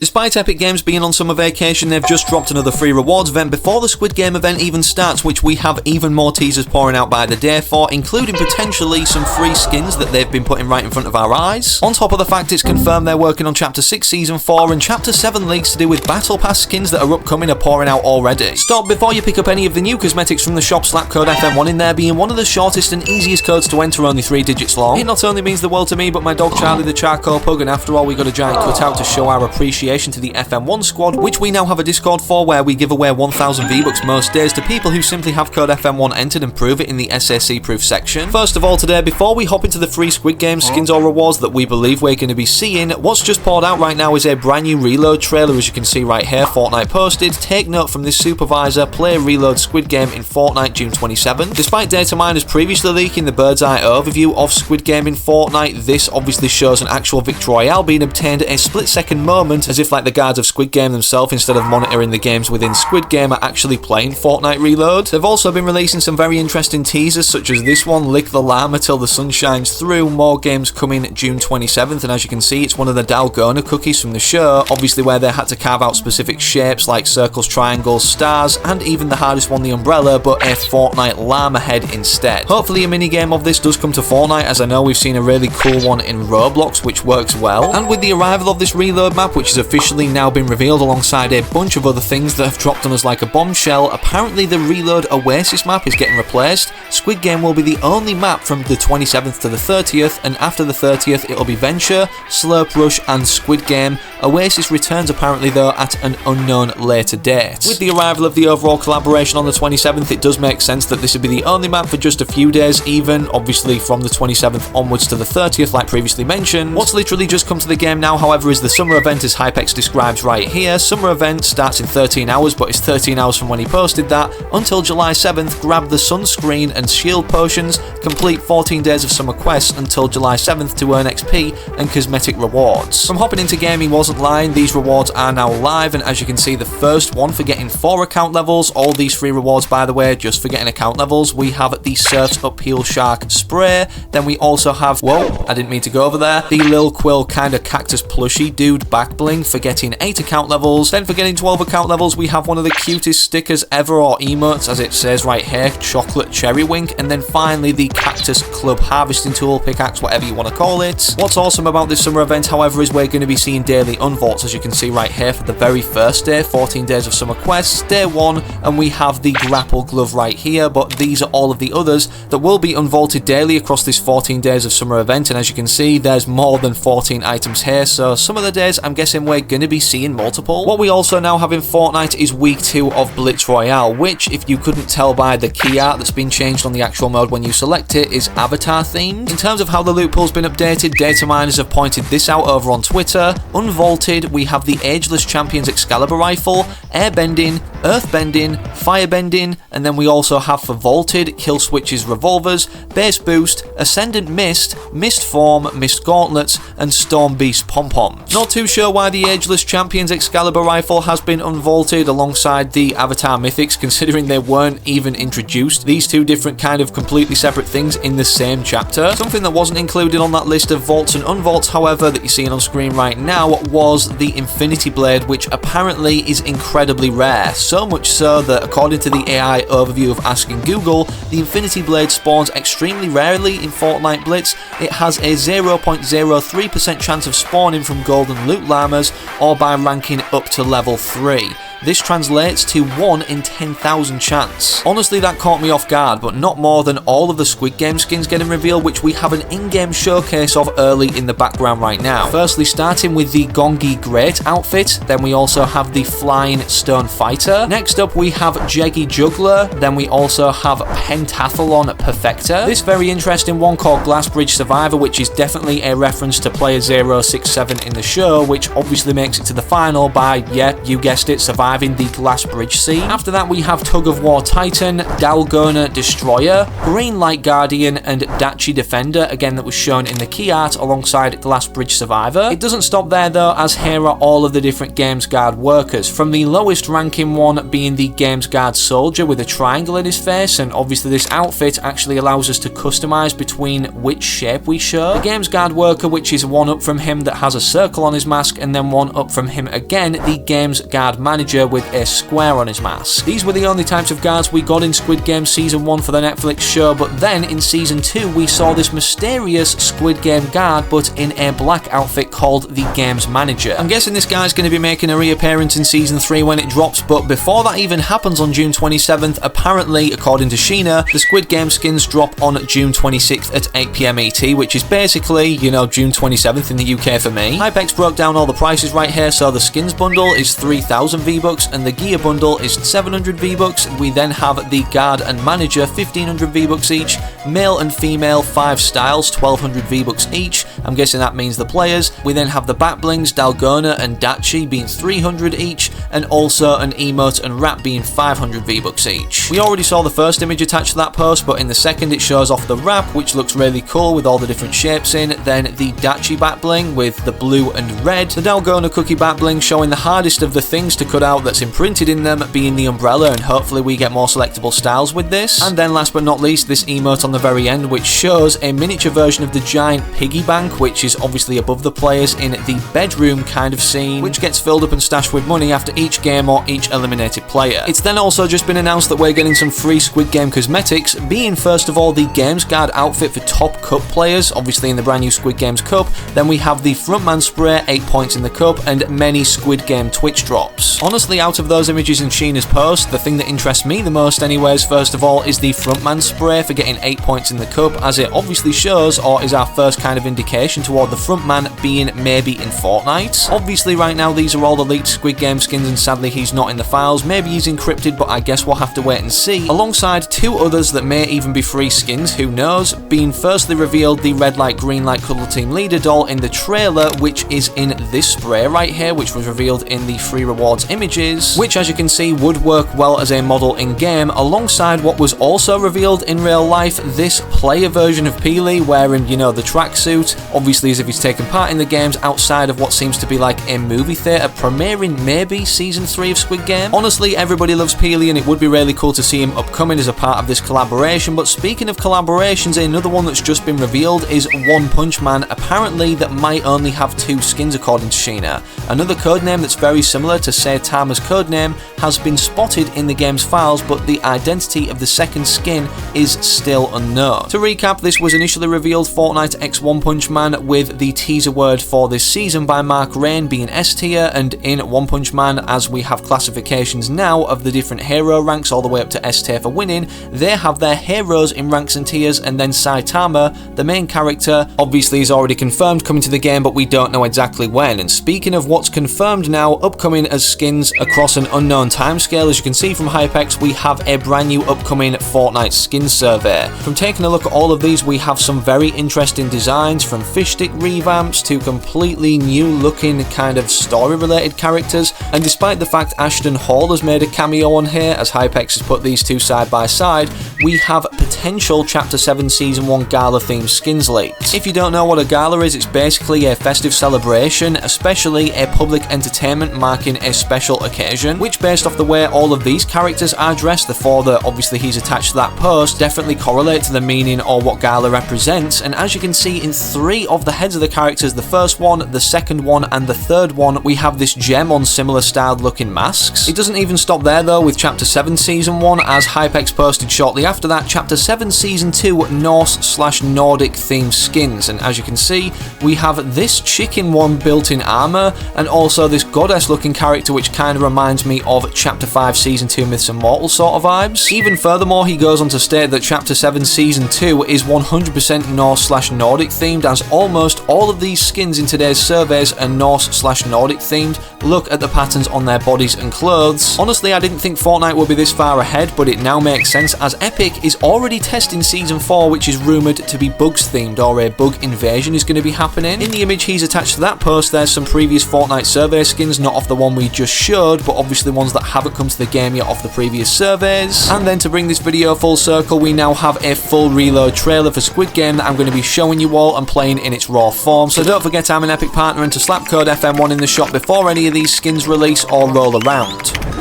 Despite Epic Games being on summer vacation, they've just dropped another free rewards event before the Squid Game event even starts, which we have even more teasers pouring out by the day for, including potentially some free skins that they've been putting right in front of our eyes. On top of the fact it's confirmed they're working on Chapter 6 Season 4, and Chapter 7 leaks to do with Battle Pass skins that are upcoming are pouring out already. Stop before you pick up any of the new cosmetics from the shop, slap code FM1 in there, being one of the shortest and easiest codes to enter, only 3 digits long. It not only means the world to me, but my dog Charlie the Charcoal Pug, and after all we got a giant cutout to show our appreciation to the FM1 squad, which we now have a Discord for, where we give away 1000 V-Bucks most days to people who simply have code FM1 entered and prove it in the SAC proof section. First of all today, before we hop into the free Squid Game skins or rewards that we believe we're going to be seeing, what's just poured out right now is a brand new Reload trailer, as you can see right here. Fortnite posted, take note from this supervisor, play Reload Squid Game in Fortnite June 27th. Despite data miners previously leaking the bird's eye overview of Squid Game in Fortnite, this obviously shows an actual victory royale being obtained at a split-second moment, as if like the guards of Squid Game themselves, instead of monitoring the games within Squid Game, are actually playing Fortnite Reload. They've also been releasing some very interesting teasers, such as this one, Lick the Llama Till the Sun Shines Through. More games coming June 27th, and as you can see, it's one of the Dalgona cookies from the show, obviously where they had to carve out specific shapes like circles, triangles, stars, and even the hardest one, the umbrella, but a Fortnite llama head instead. Hopefully a minigame of this does come to Fortnite, as I know we've seen a really cool one in Roblox, which works well. And with the arrival of this Reload map, which has officially now been revealed alongside a bunch of other things that have dropped on us like a bombshell, apparently the Reload Oasis map is getting replaced. Squid Game will be the only map from the 27th to the 30th, and after the 30th it'll be Venture, Slurp Rush, and Squid Game. Oasis returns apparently though at an unknown later date. With the arrival of the overall collaboration on the 27th, it does make sense that this would be the only map for just a few days, even obviously from the 27th onwards to the 30th like previously mentioned. What's literally just come to the game now, however, is the summer event, as Hypex describes right here. Summer event starts in 13 hours, but it's 13 hours from when he posted that until July 7th. Grab the sunscreen and shield potions, complete 14 days of summer quests until July 7th to earn XP and cosmetic rewards. From hopping into game, he wasn't lying, these rewards are now live, and as you can see, the first one for getting 4 account levels, all these free rewards by the way just for getting account levels, we have the Surf's Upheal Shark spray, then we also have, whoa, I didn't mean to go over there, the Lil Quill kinda cactus plushie dude back bling for getting 8 account levels. Then for getting 12 account levels, we have one of the cutest stickers ever, or emotes as it says right here, chocolate cherry wink, and then finally the Cactus Club harvesting tool, pickaxe, whatever you want to call it. What's awesome about this summer event, however, is we're going to be seeing daily unvaults, as you can see right here for the very first day, 14 days of summer quests, day 1, and we have the grapple glove right here, but these are all of the others that will be unvaulted daily across this 14 days of summer event, and as you can see, there's more than 14 items here, so some of the days I'm guessing we're going to be seeing multiple. What we also now have in Fortnite is week 2 of Blitz Royale, which, if you couldn't tell by the key art that's been changed on the actual mode when you select it, is avatar themed. In terms of how the loot pool's been updated, data miners have pointed this out over on Twitter. Unvaulted, we have the Ageless Champions Excalibur Rifle, Airbending, Earthbending, Firebending, and then we also have for Vaulted, Kill Switches Revolvers, Base Boost, Ascendant Mist, Mist Form, Mist Gauntlets, and Storm Beast Pom-Poms. Not too sure why the Ageless Champions Excalibur Rifle has been unvaulted alongside the Avatar Mythics, considering they weren't even introduced. These two different kind of completely separate things in the same chapter. Something that wasn't included on that list of vaults and unvaults, however, that you're seeing on screen right now, was the Infinity Blade, which apparently is incredibly rare. So much so that, according to the AI overview of Asking Google, the Infinity Blade spawns extremely rarely in Fortnite Blitz. It has a 0.03% chance of spawning from golden loot llamas or by ranking up to level 3. This translates to 1 in 10,000 chance. Honestly, that caught me off guard, but not more than all of the Squid Game skins getting revealed, which we have an in-game showcase of early in the background right now. Firstly, starting with the Gongi Great outfit, then we also have the Flying Stone Fighter. Next up, we have Jeggy Juggler, then we also have Pentathlon Perfector. This very interesting one called Glass Bridge Survivor, which is definitely a reference to player 067 in the show, which obviously makes it to the final by, yeah, you guessed it, Survivor surviving the Glass Bridge siege. After that we have Tug of War Titan, Dalgona Destroyer, Green Light Guardian, and Dachi Defender, again that was shown in the key art alongside Glass Bridge Survivor. It doesn't stop there though, as here are all of the different Games Guard workers, from the lowest ranking one being the Games Guard Soldier with a triangle in his face, and obviously this outfit actually allows us to customize between which shape we show. The Games Guard worker, which is one up from him that has a circle on his mask, and then one up from him again, the Games Guard Manager with a square on his mask. These were the only types of guards we got in Squid Game Season 1 for the Netflix show, but then in Season 2 we saw this mysterious Squid Game guard but in a black outfit called the Games Manager. I'm guessing this guy's going to be making a reappearance in Season 3 when it drops, but before that even happens on June 27th, apparently, according to Sheena, the Squid Game skins drop on June 26th at 8 PM ET, which is basically, you know, June 27th in the UK for me. Hypex broke down all the prices right here, so the skins bundle is 3,000 V-Bucks and the gear bundle is 700 V-Bucks. We then have the guard and manager, 1,500 V-Bucks each, male and female 5 styles, 1,200 V-Bucks each. I'm guessing that means the players. We then have the back blings, Dalgona and Dachi being 300 each, and also an emote and wrap being 500 V-Bucks each. We already saw the first image attached to that post, but in the second it shows off the wrap, which looks really cool with all the different shapes in, then the Dachi back bling with the blue and red, the Dalgona cookie back bling showing the hardest of the things to cut out that's imprinted in them being the umbrella, and hopefully we get more selectable styles with this. And then last but not least, this emote on the very end, which shows a miniature version of the giant piggy bank, which is obviously above the players in the bedroom kind of scene, which gets filled up and stashed with money after each game or each eliminated player. It's then also just been announced that we're getting some free Squid Game cosmetics, being first of all the Games Guard outfit for top cup players, obviously in the brand new Squid Games Cup. Then we have the frontman spray, 8 points in the cup, and many Squid Game Twitch drops. Honestly, out of those images in Sheena's post, the thing that interests me the most anyways, first of all, is the frontman spray for getting 8 points in the cup, as it obviously shows, or is our first kind of indication toward the frontman being maybe in Fortnite. Obviously right now these are all the leaked Squid Game skins, and sadly he's not in the files. Maybe he's encrypted, but I guess we'll have to wait and see. Alongside 2 others that may even be free skins, who knows, being firstly revealed the red light green light cuddle team leader doll in the trailer, which is in this spray right here, which was revealed in the free rewards images, which as you can see would work well as a model in game, alongside what was also revealed in real life, this player version of Peely wearing, you know, the tracksuit, obviously as if he's taken part in the games outside of what seems to be like a movie theatre, premiering maybe Season 3 of Squid Game. Honestly, everybody loves Peely and it would be really cool to see him upcoming as a part of this collaboration. But speaking of collaborations, another one that's just been revealed is One Punch Man, apparently that might only have 2 skins according to Sheena. Another codename that's very similar to Saitama's codename has been spotted in the game's files, but the identity of the second skin is still unknown. To recap, this was initially revealed Fortnite x One Punch Man, with the teaser word for this season by Mark Rain being S tier, and in One Punch Man, as we have classifications now of the different hero ranks all the way up to S tier for winning, they have their heroes in ranks and tiers, and then Saitama, the main character, obviously is already confirmed coming to the game, but we don't know exactly when. And speaking of what's confirmed now, upcoming as skins across an unknown timescale, as you can see from Hypex, we have a brand new upcoming Fortnite skin survey. From taking a look at all of these, we have some very interesting designs, from fish stick revamps to completely new looking kind of story related characters. And despite the fact Ashton Hall has made a cameo on here, as Hypex has put these two side by side, we have potential Chapter 7 Season 1 Gala themed skins leaks. If you don't know what a gala is, it's basically a festive celebration, especially a public entertainment marking a special occasion, which based off the way all of these characters are dressed, the 4 that obviously he's attached to that post, definitely correlate to the meaning or what gala represents. And as you can see in 3 of the heads of the characters, the first one, the second one, and the third one, we have this gem on similar styled looking masks. It doesn't even stop there though with Chapter 7 Season 1, as Hypex posted shortly after that Chapter 7 Season 2 Norse/Nordic themed skins. And as you can see, we have this chicken one built in armor, and also this goddess looking character which kind of reminds me of Chapter 5 Season 2 Myths and Mortals sort of vibes. Even furthermore, he goes on to state that Chapter 7 Season 2 is 100% Norse/Nordic themed, as almost all of these skins in today's surveys are Norse/Nordic themed. Look at the patterns on their bodies and clothes. Honestly, I didn't think Fortnite would be this far ahead, but it now makes sense, as Epic is already already testing Season 4, which is rumoured to be bugs themed, or a bug invasion is going to be happening. In the image he's attached to that post, there's some previous Fortnite survey skins, not off the one we just showed, but obviously ones that haven't come to the game yet off the previous surveys. And then to bring this video full circle, we now have a full reload trailer for Squid Game that I'm going to be showing you all and playing in its raw form. So don't forget I'm an Epic partner and to slap code FM1 in the shop before any of these skins release or roll around.